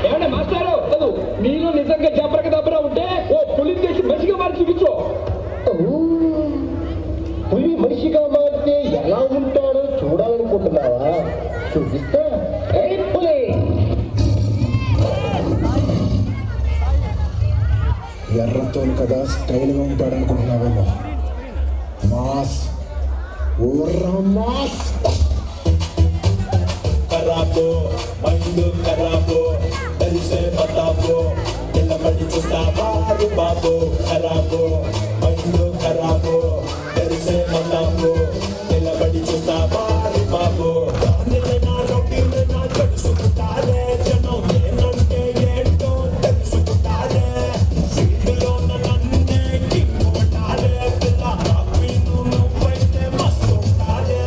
ఏమన్నా మాస్టారు చదువు నీలో నిజంగా జబరక దబ్బరా ఉంటే ఓ పులిని చేసి మనిషిగా మారి చూపించు. పులి మనిషిగా మారితే ఎలా ఉంటాడో చూడాలనుకుంటున్నావా? చూపిస్తా. పులి ఎర్రతో కదా స్టైల్గా ఉంటాడనుకుంటున్నావేమో. మాస్ ఓర్రా మాస్. ఖరాబో మైండ్ ఖరాబో తెలిసే బతాబో నిలబడి చూస్తావా బాబో. ఖరాబో మైండ్ ఖరాబో తెలిసే బతాబో నిలబడి చూస్తావా బాబో. తెలుసుకుంటారే జనం నేనంటే ఏంటో తెలుసుకుంటారే. వీటిలో నన్నే కింగుంటారే పిల్ల వీను నువ్వైతే మస్తు ఉంటారే.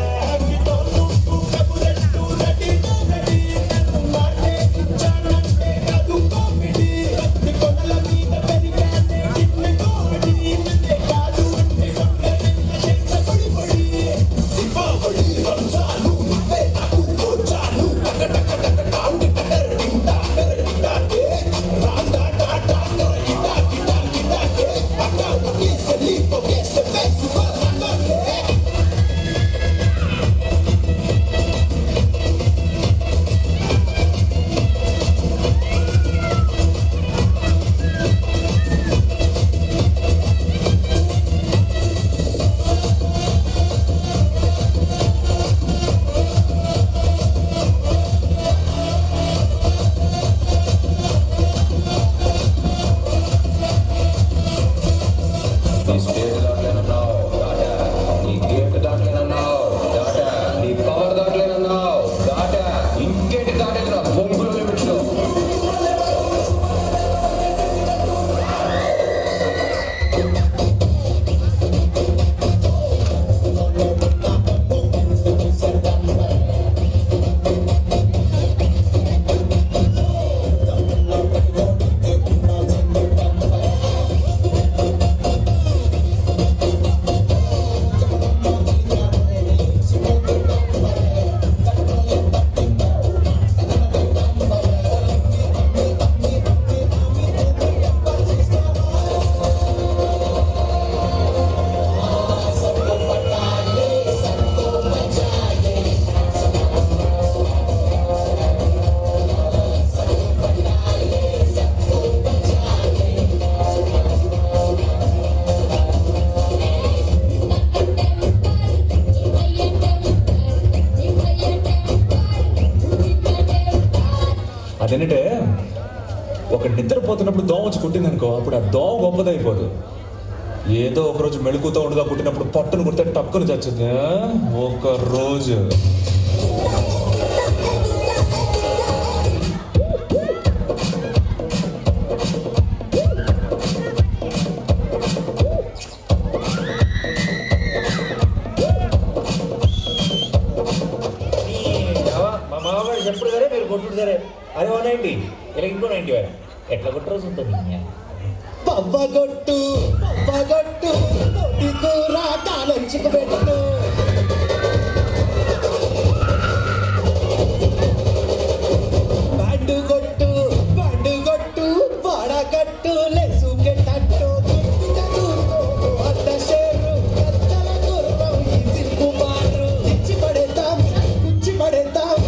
అదేంటంటే ఒక నిద్రపోతున్నప్పుడు దోమ వచ్చి కుట్టింది అనుకో, అప్పుడు ఆ దోమ గొప్పదైపోదు. ఏదో ఒకరోజు మెళుకుతో ఉండగా పుట్టినప్పుడు పట్టును కుడితే టక్కును చచ్చింది. ఒక రోజు మా మామగారు చెప్పుడు సరే మీరు కొట్టుడు సరే. అదే 190 ఇలా ఇంకో 90 ఎట్లా కొట్టు రోజు ఉంటుంది. పవ్వగొట్టు పవ్వగొట్టు కూర కాలంచుకు పెట్టు. బండుగొట్టు బండుగొట్టు వాడగట్టు లేసుకెట్టట్టు అడ్డ షేరు కచ్చల గుర్రం ఈ సిగ్గు మారు ఇచ్చి పడేద్దాం కుచ్చి పడేద్దాం.